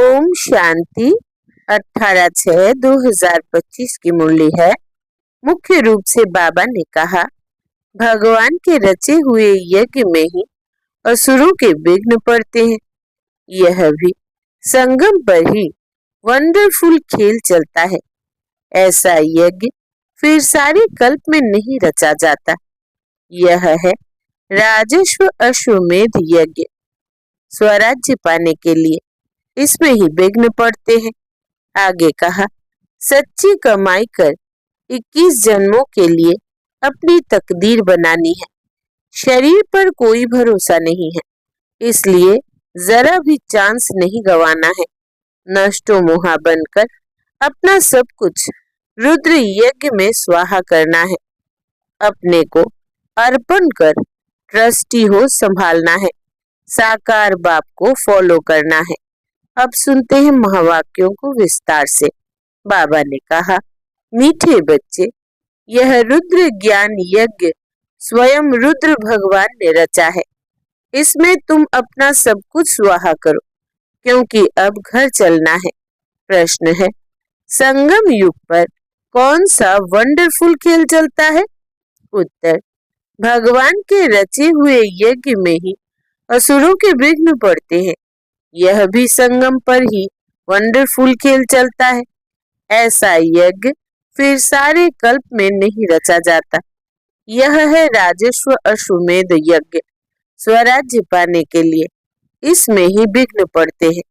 ओम शांति। 18/6/2025 की मुरली है। मुख्य रूप से बाबा ने कहा, भगवान के रचे हुए यज्ञ में ही असुरों के विघ्न पड़ते हैं। यह भी संगम पर ही वंडरफुल खेल चलता है। ऐसा यज्ञ फिर सारे कल्प में नहीं रचा जाता। यह है राजस्व अश्वमेध यज्ञ। स्वराज्य पाने के लिए इसमें ही विघ्न पड़ते हैं। आगे कहा, सच्ची कमाई कर 21 जन्मों के लिए अपनी तकदीर बनानी है। शरीर पर कोई भरोसा नहीं है, इसलिए जरा भी चांस नहीं गंवाना है। नष्टो मोहा बनकर अपना सब कुछ रुद्र यज्ञ में स्वाहा करना है। अपने को अर्पण कर ट्रस्टी हो संभालना है। साकार बाप को फॉलो करना है। अब सुनते हैं महावाक्यों को विस्तार से। बाबा ने कहा, मीठे बच्चे, यह रुद्र ज्ञान यज्ञ स्वयं रुद्र भगवान ने रचा है। इसमें तुम अपना सब कुछ स्वाहा करो, क्योंकि अब घर चलना है। प्रश्न है, संगम युग पर कौन सा वंडरफुल खेल चलता है? उत्तर, भगवान के रचे हुए यज्ञ में ही असुरों के विघ्न पड़ते हैं। यह भी संगम पर ही वंडरफुल खेल चलता है। ऐसा यज्ञ फिर सारे कल्प में नहीं रचा जाता। यह है राजस्व अश्वमेध यज्ञ। स्वराज्य पाने के लिए इसमें ही विघ्न पड़ते हैं।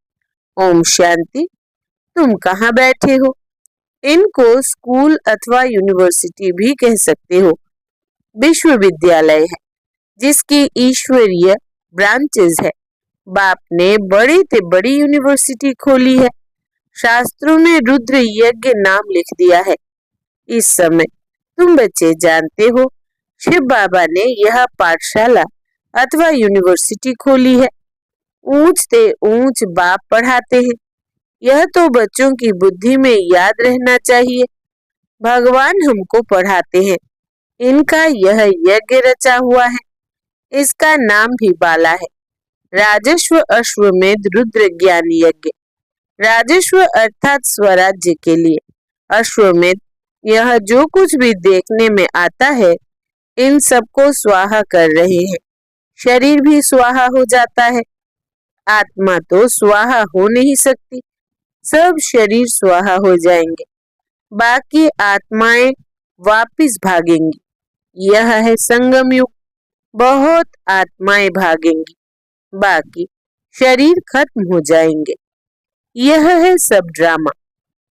ओम शांति। तुम कहाँ बैठे हो? इनको स्कूल अथवा यूनिवर्सिटी भी कह सकते हो। विश्वविद्यालय है, जिसकी ईश्वरीय ब्रांचेस है। बाप ने बड़ी से बड़ी यूनिवर्सिटी खोली है। शास्त्रों में रुद्र यज्ञ नाम लिख दिया है। इस समय तुम बच्चे जानते हो, शिव बाबा ने यह पाठशाला अथवा यूनिवर्सिटी खोली है। ऊंच से ऊंच बाप पढ़ाते हैं। यह तो बच्चों की बुद्धि में याद रहना चाहिए। भगवान हमको पढ़ाते हैं। इनका यह यज्ञ रचा हुआ है। इसका नाम भी बाला है, राजस्व अश्वमेध रुद्र ज्ञान यज्ञ। राजस्व अर्थात स्वराज्य के लिए, अश्वमेध यह जो कुछ भी देखने में आता है, इन सबको स्वाहा कर रहे हैं। शरीर भी स्वाहा हो जाता है। आत्मा तो स्वाहा हो नहीं सकती। सब शरीर स्वाहा हो जाएंगे, बाकी आत्माएं वापिस भागेंगी। यह है संगम युग। बहुत आत्माएं भागेंगी, बाकी शरीर खत्म हो जाएंगे। यह है सब ड्रामा।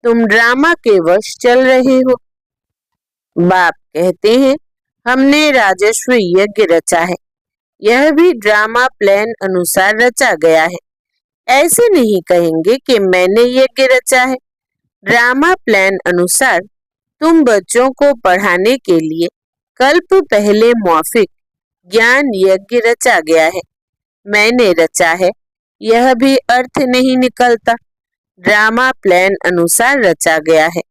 तुम ड्रामा के वश चल रहे हो। बाप कहते हैं, हमने राजस्व यज्ञ रचा है। यह भी ड्रामा प्लान अनुसार रचा गया है। ऐसे नहीं कहेंगे कि मैंने यज्ञ रचा है। ड्रामा प्लान अनुसार तुम बच्चों को पढ़ाने के लिए कल्प पहले मौफिक ज्ञान यज्ञ रचा गया है। मैंने रचा है, यह भी अर्थ नहीं निकलता। ड्रामा प्लान अनुसार रचा गया है।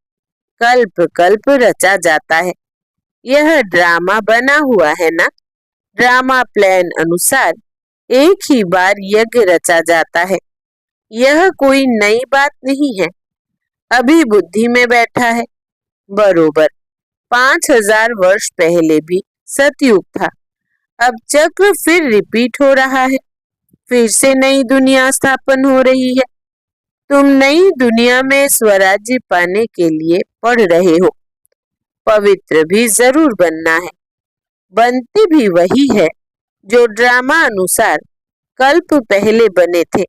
कल्प कल्प रचा जाता है। यह ड्रामा बना हुआ है ना। ड्रामा प्लान अनुसार एक ही बार यज्ञ रचा जाता है। यह कोई नई बात नहीं है। अभी बुद्धि में बैठा है। बरोबर 5000 वर्ष पहले भी सतयुग था। अब चक्र फिर रिपीट हो रहा है। फिर से नई दुनिया स्थापन हो रही है। तुम नई दुनिया में स्वराज्य पाने के लिए पढ़ रहे हो। पवित्र भी जरूर बनना है। बनते भी वही है जो ड्रामा अनुसार कल्प पहले बने थे,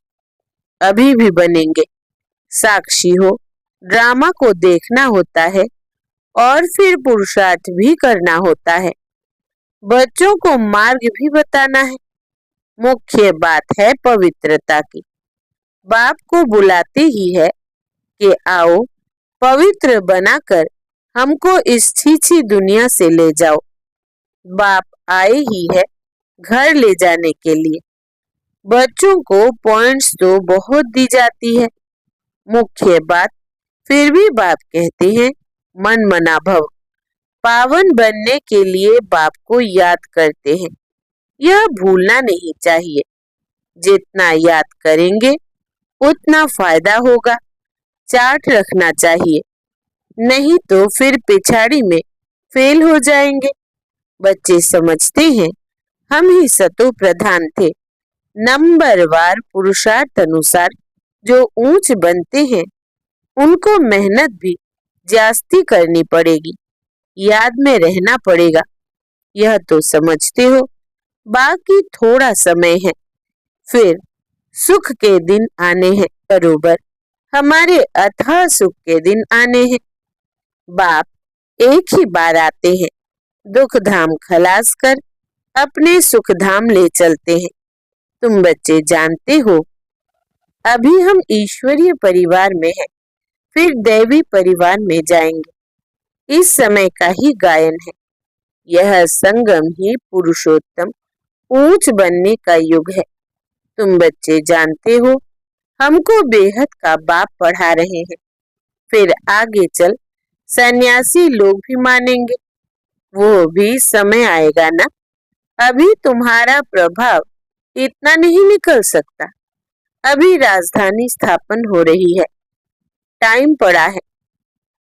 अभी भी बनेंगे। साक्षी हो, ड्रामा को देखना होता है और फिर पुरुषार्थ भी करना होता है। बच्चों को मार्ग भी बताना है। मुख्य बात है पवित्रता की। बाप को बुलाते ही है कि आओ पवित्र बनाकर हमको इस छीछी दुनिया से ले जाओ। बाप आए ही है घर ले जाने के लिए। बच्चों को पॉइंट्स तो बहुत दी जाती है। मुख्य बात फिर भी बाप कहते हैं, मन मना भव। पावन बनने के लिए बाप को याद करते हैं। यह भूलना नहीं चाहिए। जितना याद करेंगे उतना फायदा होगा। चार्ट रखना चाहिए, नहीं तो फिर पिछाड़ी में फेल हो जाएंगे। बच्चे समझते हैं हम ही सतो प्रधान थे। नंबरवार पुरुषार्थ अनुसार जो ऊंच बनते हैं उनको मेहनत भी जास्ती करनी पड़ेगी, याद में रहना पड़ेगा। यह तो समझते हो। बाकी थोड़ा समय है, फिर सुख के दिन आने हैं। बरोबर हमारे अथाह सुख के दिन आने हैं। बाप एक ही बार आते हैं, दुख धाम खलास कर अपने सुख धाम ले चलते हैं। तुम बच्चे जानते हो अभी हम ईश्वरीय परिवार में हैं, फिर दैवी परिवार में जाएंगे। इस समय का ही गायन है। यह संगम ही पुरुषोत्तम ऊंच बनने का युग है। तुम बच्चे जानते हो हमको बेहद का बाप पढ़ा रहे हैं। फिर आगे चल सन्यासी लोग भी मानेंगे, वो भी समय आएगा ना। अभी तुम्हारा प्रभाव इतना नहीं निकल सकता। अभी राजधानी स्थापन हो रही है, टाइम पड़ा है।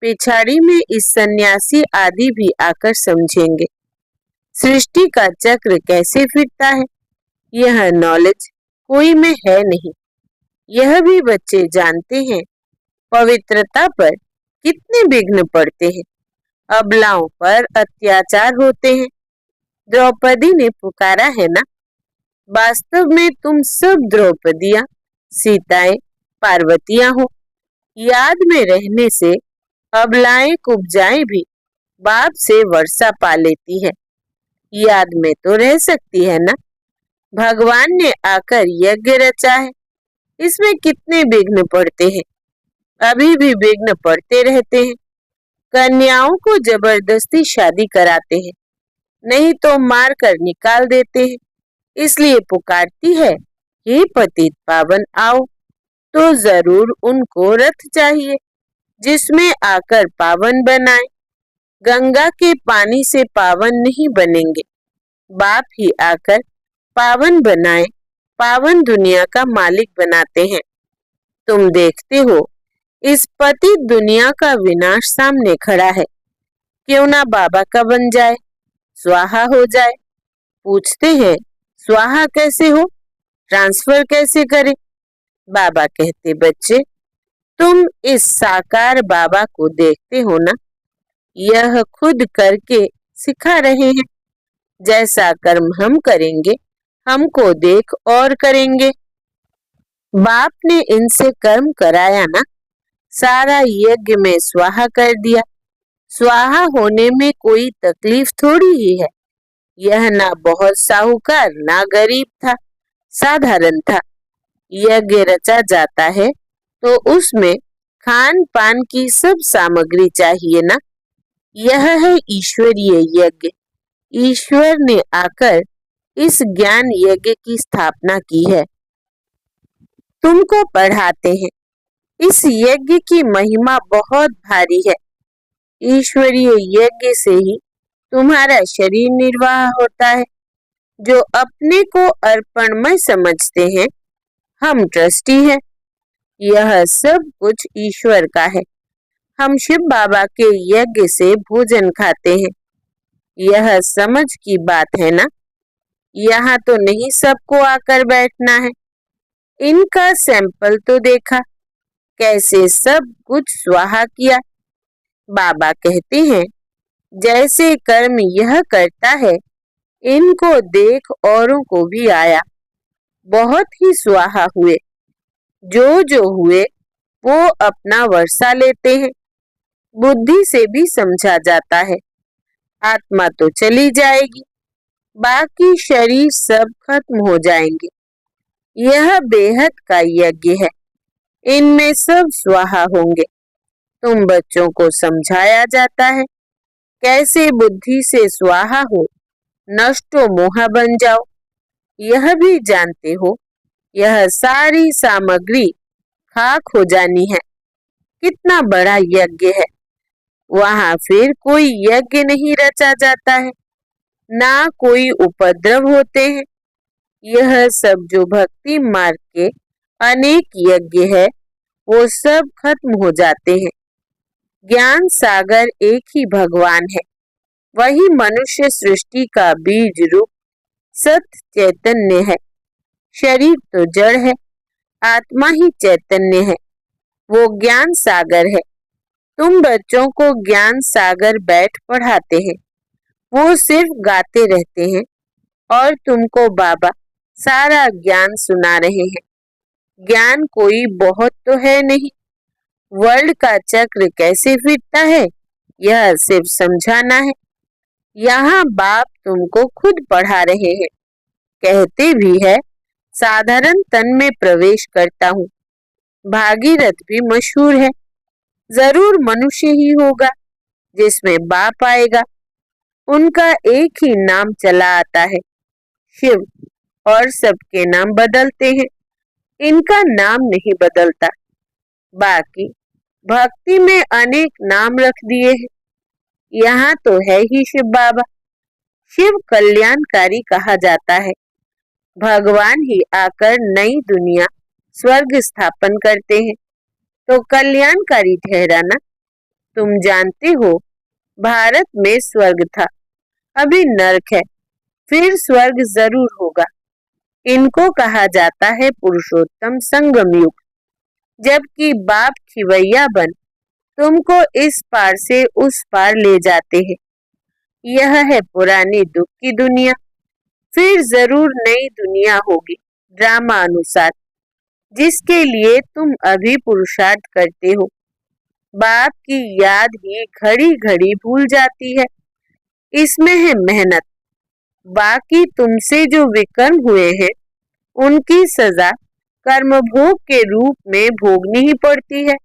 पिछाड़ी में इस सन्यासी आदि भी आकर समझेंगे सृष्टि का चक्र कैसे फिरता है। यह नॉलेज कोई में है नहीं। यह भी बच्चे जानते हैं पवित्रता पर कितने विघ्न पड़ते हैं, अबलाओं पर अत्याचार होते हैं। द्रौपदी ने पुकारा है ना, वास्तव में तुम सब द्रौपदियां, सीताएं, पार्वतियां हो। याद में रहने से अबलाएं कुब्जाएं भी बाप से वर्षा पा लेती है। याद में तो रह सकती है ना। भगवान ने आकर यज्ञ रचा है, इसमें कितने विघ्न पड़ते हैं, अभी भी विघ्न पड़ते रहते हैं। कन्याओं को जबरदस्ती शादी कराते हैं, नहीं तो मार कर निकाल देते हैं। इसलिए पुकारती है हे पतित पावन आओ। तो जरूर उनको रथ चाहिए जिसमें आकर पावन बनाए। गंगा के पानी से पावन नहीं बनेंगे, बाप ही आकर पावन बनाए, पावन दुनिया का मालिक बनाते हैं। तुम देखते हो इस पतित दुनिया का विनाश सामने खड़ा है। क्यों ना बाबा का बन जाए, स्वाहा हो जाए। पूछते हैं स्वाहा कैसे हो, ट्रांसफर कैसे करें। बाबा कहते बच्चे तुम इस साकार बाबा को देखते हो ना, यह खुद करके सिखा रहे हैं। जैसा कर्म हम करेंगे हमको देख और करेंगे। बाप ने इनसे कर्म कराया ना, सारा यज्ञ में स्वाहा कर दिया। स्वाहा होने में कोई तकलीफ थोड़ी ही है। यह ना बहुत साहूकार ना गरीब था, साधारण था। यज्ञ रचा जाता है तो उसमें खान पान की सब सामग्री चाहिए ना। यह है ईश्वरीय यज्ञ। ईश्वर ने आकर इस ज्ञान यज्ञ की स्थापना की है। तुमको पढ़ाते हैं। इस यज्ञ की महिमा बहुत भारी है। ईश्वरीय यज्ञ से ही तुम्हारा शरीर निर्वाह होता है। जो अपने को अर्पणमय समझते हैं, हम ट्रस्टी हैं। यह सब कुछ ईश्वर का है। हम शिव बाबा के यज्ञ से भोजन खाते हैं। यह समझ की बात है ना। यहाँ तो नहीं सबको आकर बैठना है। इनका सैंपल तो देखा, कैसे सब कुछ स्वाहा किया। बाबा कहते हैं जैसे कर्म यह करता है, इनको देख औरों को भी आया। बहुत ही स्वाहा हुए। जो हुए वो अपना वर्षा लेते हैं। बुद्धि से भी समझा जाता है। आत्मा तो चली जाएगी, बाकी शरीर सब खत्म हो जाएंगे। यह बेहद का यज्ञ है। इनमें सब स्वाहा होंगे। तुम बच्चों को समझाया जाता है कैसे बुद्धि से स्वाहा हो, नष्टो मोहा बन जाओ। यह भी जानते हो यह सारी सामग्री खाक हो जानी है। कितना बड़ा यज्ञ है। वहां फिर कोई यज्ञ नहीं रचा जाता है, ना कोई उपद्रव होते हैं। यह सब जो भक्ति मार्ग के अनेक यज्ञ है, वो सब खत्म हो जाते हैं। ज्ञान सागर एक ही भगवान है, वही मनुष्य सृष्टि का बीज रूप सत्य चैतन्य है। शरीर तो जड़ है, आत्मा ही चैतन्य है, वो ज्ञान सागर है। तुम बच्चों को ज्ञान सागर बैठ पढ़ाते हैं, वो सिर्फ गाते रहते हैं और तुमको बाबा सारा ज्ञान सुना रहे हैं। ज्ञान कोई बहुत तो है नहीं, वर्ल्ड का चक्र कैसे फिरता है यह सिर्फ समझाना है। यहाँ बाप तुमको खुद पढ़ा रहे हैं, कहते भी है साधारण तन में प्रवेश करता हूँ। भागीरथ भी मशहूर है, जरूर मनुष्य ही होगा जिसमें बाप आएगा। उनका एक ही नाम चला आता है शिव, और सबके नाम बदलते हैं, इनका नाम नहीं बदलता। बाकी भक्ति में अनेक नाम रख दिए हैं, यहाँ तो है ही शिव बाबा। शिव कल्याणकारी कहा जाता है, भगवान ही आकर नई दुनिया स्वर्ग स्थापन करते हैं, तो कल्याणकारी ठहराना। तुम जानते हो भारत में स्वर्ग था, अभी नरक है, फिर स्वर्ग जरूर होगा। इनको कहा जाता है पुरुषोत्तम संगम युग, जबकि बाप खिवैया बन तुमको इस पार से उस पार ले जाते हैं। यह है पुरानी दुख की दुनिया, फिर जरूर नई दुनिया होगी ड्रामा अनुसार, जिसके लिए तुम अभी पुरुषार्थ करते हो। बाप की याद ही घड़ी घड़ी भूल जाती है, इसमें है मेहनत। बाकी तुमसे जो विकर्म हुए हैं उनकी सजा कर्मभोग के रूप में भोगनी ही पड़ती है।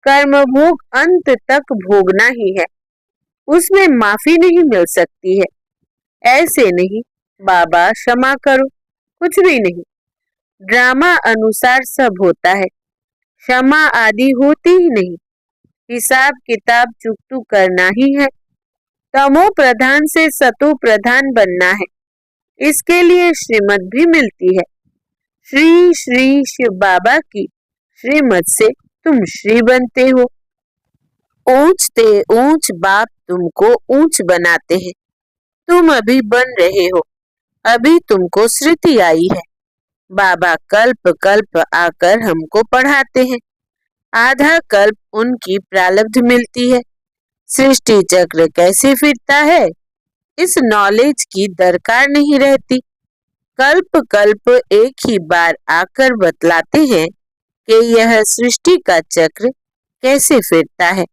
कर्मभोग अंत तक भोगना ही है, उसमें माफी नहीं मिल सकती है। ऐसे नहीं बाबा क्षमा करो, कुछ भी नहीं, ड्रामा अनुसार सब होता है, क्षमा आदि होती ही नहीं। हिसाब किताब चुकतू करना ही है। तमो प्रधान से सतो प्रधान बनना है, इसके लिए श्रीमत भी मिलती है। श्री श्री शिव बाबा की श्रीमत से तुम श्री बनते हो। ऊंचते ऊंच बाप तुमको ऊंच बनाते हैं, तुम अभी बन रहे हो, अभी तुमको स्मृति आई है। बाबा कल्प कल्प आकर हमको पढ़ाते हैं, आधा कल्प उनकी प्रारब्ध मिलती है। सृष्टि चक्र कैसे फिरता है इस नॉलेज की दरकार नहीं रहती। कल्प कल्प एक ही बार आकर बतलाते हैं कि यह सृष्टि का चक्र कैसे फिरता है।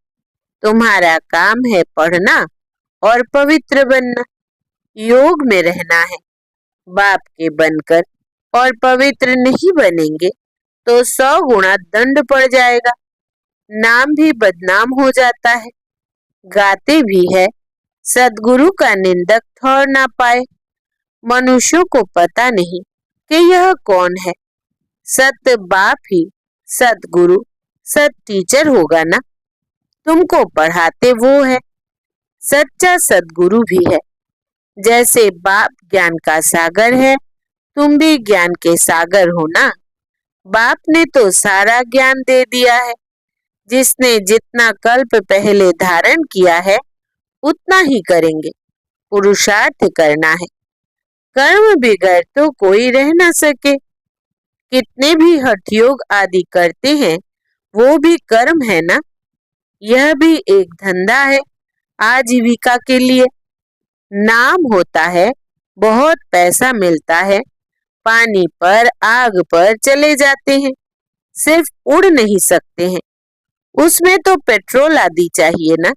तुम्हारा काम है पढ़ना और पवित्र बनना, योग में रहना है। बाप के बनकर और पवित्र नहीं बनेंगे तो 100 गुना दंड पड़ जाएगा, नाम भी बदनाम हो जाता है। गाते भी है सदगुरु का निंदक ठहर ना पाए। मनुष्यों को पता नहीं कि यह कौन है। सत्य बाप ही सदगुरु सत टीचर होगा ना, तुमको पढ़ाते वो है। सच्चा सदगुरु भी है। जैसे बाप ज्ञान का सागर है, तुम भी ज्ञान के सागर हो ना। बाप ने तो सारा ज्ञान दे दिया है, जिसने जितना कल्प पहले धारण किया है उतना ही करेंगे। पुरुषार्थ करना है, कर्म बिगड़ तो कोई रह ना सके। कितने भी हठ योग आदि करते हैं वो भी कर्म है ना। यह भी एक धंधा है आजीविका के लिए। नाम होता है, बहुत पैसा मिलता है, पानी पर आग पर चले जाते हैं, सिर्फ उड़ नहीं सकते हैं, उसमें तो पेट्रोल आदि चाहिए ना।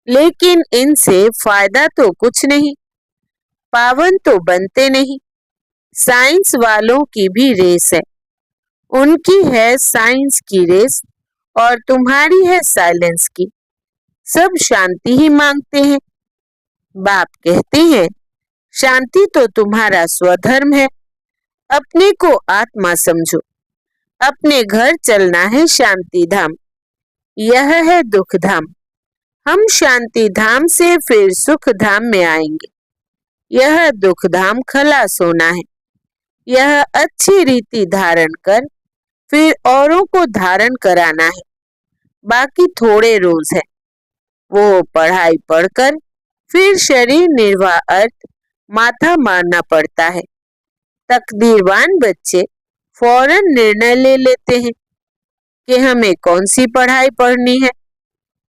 लेकिन इनसे फायदा तो कुछ नहीं, पावन तो बनते नहीं। साइंस वालों की भी रेस है, उनकी है साइंस की रेस और तुम्हारी है साइलेंस की। सब शांति ही मांगते हैं। बाप कहते हैं शांति तो तुम्हारा स्वधर्म है, अपने को आत्मा समझो, अपने घर चलना है शांति धाम, यह है दुख धाम। हम शांति धाम से फिर सुख धाम में आएंगे, यह दुख धाम खलास होना है। यह अच्छी रीति धारण कर फिर औरों को धारण कराना है। बाकी थोड़े रोज है। वो पढ़ाई पढ़कर फिर शरीर निर्वाह अर्थ माथा मारना पड़ता है। तकदीरवान बच्चे फौरन निर्णय ले लेते हैं कि हमें कौन सी पढ़ाई पढ़नी है,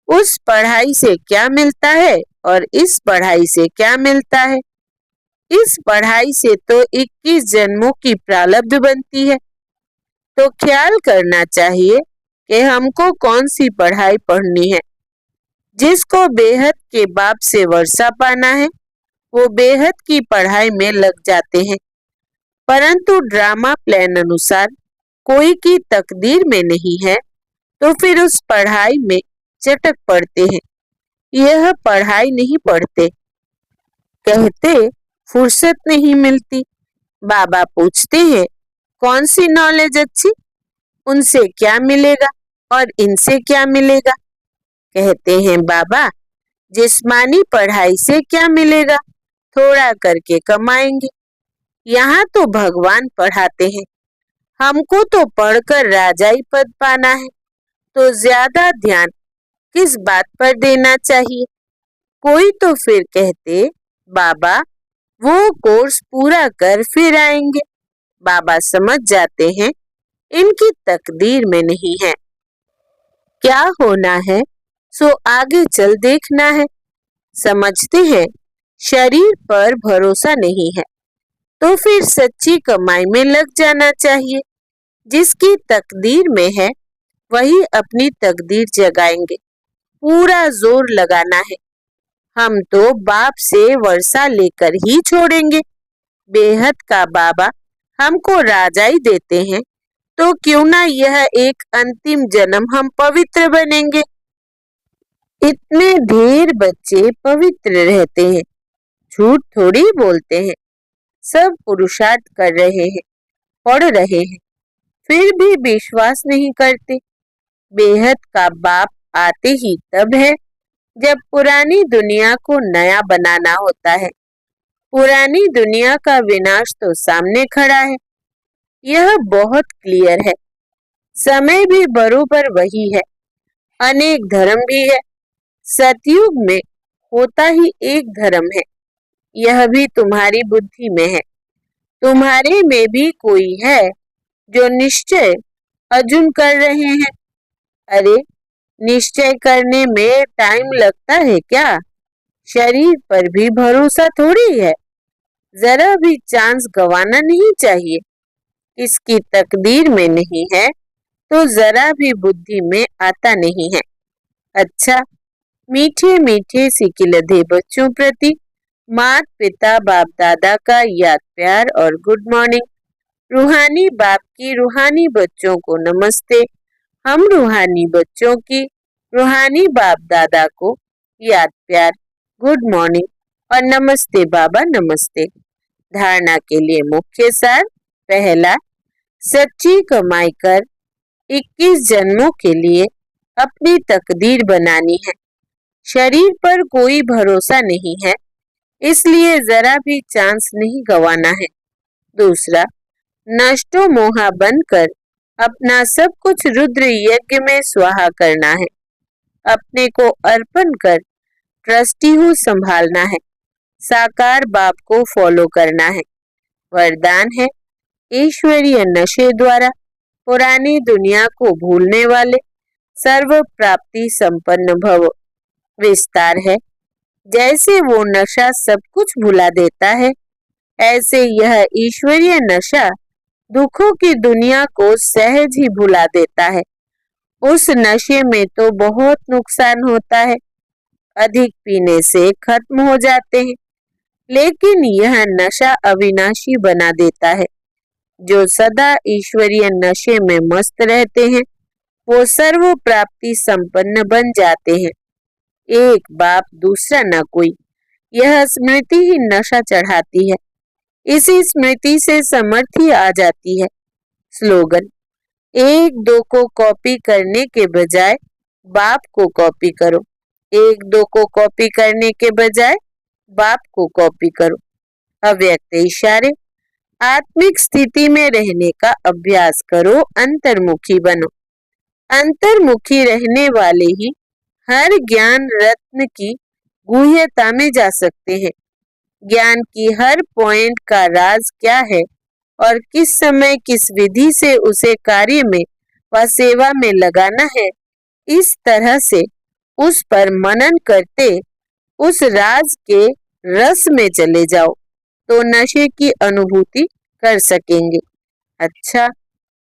उस पढ़ाई से क्या मिलता है और इस पढ़ाई से क्या मिलता है। इस पढ़ाई से तो 21 जन्मों की प्रारब्ध बनती है, तो ख्याल करना चाहिए कि हमको कौन सी पढ़ाई पढ़नी है। जिसको बेहद के बाप से वर्षा पाना है वो बेहद की पढ़ाई में लग जाते हैं, परंतु ड्रामा प्लान अनुसार कोई की तकदीर में नहीं है तो फिर उस पढ़ाई में चटक पड़ते हैं। यह पढ़ाई नहीं पढ़ते, कहते फुर्सत नहीं मिलती। बाबा पूछते हैं कौन सी नॉलेज अच्छी, उनसे क्या मिलेगा और इनसे क्या मिलेगा। कहते हैं बाबा जिस्मानी पढ़ाई से क्या मिलेगा, थोड़ा करके कमाएंगे। यहाँ तो भगवान पढ़ाते हैं, हमको तो पढ़कर राजाई पद पाना है, तो ज्यादा ध्यान किस बात पर देना चाहिए। कोई तो फिर कहते बाबा वो कोर्स पूरा कर फिर आएंगे। बाबा समझ जाते हैं इनकी तकदीर में नहीं है। क्या होना है सो आगे चल देखना है। समझते हैं शरीर पर भरोसा नहीं है तो फिर सच्ची कमाई में लग जाना चाहिए। जिसकी तकदीर में है वही अपनी तकदीर जगाएंगे, पूरा जोर लगाना है। हम तो बाप से वर्षा लेकर ही छोड़ेंगे। बेहद का बाबा हमको राजाई देते हैं तो क्यों ना यह एक अंतिम जन्म हम पवित्र बनेंगे। इतने ढेर बच्चे पवित्र रहते हैं, झूठ थोड़ी बोलते हैं। सब पुरुषार्थ कर रहे हैं, पढ़ रहे हैं, फिर भी विश्वास नहीं करते। बेहद का बाप आते ही तब है जब पुरानी दुनिया को नया बनाना होता है। पुरानी दुनिया का विनाश तो सामने खड़ा है, यह बहुत क्लियर है। समय भी बरोबर वही है, अनेक धर्म भी है। सतयुग में होता ही एक धर्म है, यह भी तुम्हारी बुद्धि में है। तुम्हारे में भी कोई है जो निश्चय अर्जुन कर रहे हैं। अरे निश्चय करने में टाइम लगता है क्या? शरीर पर भी भरोसा थोड़ी है, जरा भी चांस गवाना नहीं चाहिए। इसकी तकदीर में नहीं है तो जरा भी बुद्धि में आता नहीं है। अच्छा, मीठे मीठे सिकिलधे बच्चों प्रति माता पिता बाप दादा का याद प्यार और गुड मॉर्निंग। रूहानी बाप की रूहानी बच्चों को नमस्ते। हम रूहानी बच्चों की रूहानी बाप दादा को याद प्यार, गुड मॉर्निंग और नमस्ते बाबा नमस्ते। धारणा के लिए मुख्य सार, पहला, सच्ची कमाई कर 21 जन्मों के लिए अपनी तकदीर बनानी है। शरीर पर कोई भरोसा नहीं है, इसलिए जरा भी चांस नहीं गंवाना है। दूसरा, नष्टो मोहा बनकर अपना सब कुछ रुद्र यज्ञ में स्वाहा करना है। अपने को अर्पण कर ट्रस्टी हूँ संभालना है। साकार बाप को फॉलो करना है। वरदान है, ईश्वरीय नशे द्वारा पुरानी दुनिया को भूलने वाले सर्व प्राप्ति संपन्न भव। विस्तार है, जैसे वो नशा सब कुछ भुला देता है, ऐसे यह ईश्वरीय नशा दुखों की दुनिया को सहज ही भुला देता है। उस नशे में तो बहुत नुकसान होता है, अधिक पीने से खत्म हो जाते हैं, लेकिन यह नशा अविनाशी बना देता है। जो सदा ईश्वरीय नशे में मस्त रहते हैं वो सर्व प्राप्ति संपन्न बन जाते हैं। एक बाप दूसरा न कोई, यह स्मृति ही नशा चढ़ाती है। इसी स्मृति से समर्थी आ जाती है। स्लोगन, एक दो को कॉपी करने के बजाय बाप को कॉपी करो। एक दो को कॉपी करने के बजाय बाप को कॉपी करो। अव्यक्त इशारे, आत्मिक स्थिति में रहने का अभ्यास करो, अंतर्मुखी बनो। अंतर्मुखी रहने वाले ही हर ज्ञान रत्न की गुह्यता में जा सकते हैं। ज्ञान की हर पॉइंट का राज क्या है और किस समय किस विधि से उसे कार्य में व सेवा में लगाना है, इस तरह से उस पर मनन करते उस राज के रस में चले जाओ तो नशे की अनुभूति कर सकेंगे। अच्छा,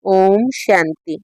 ओम शांति।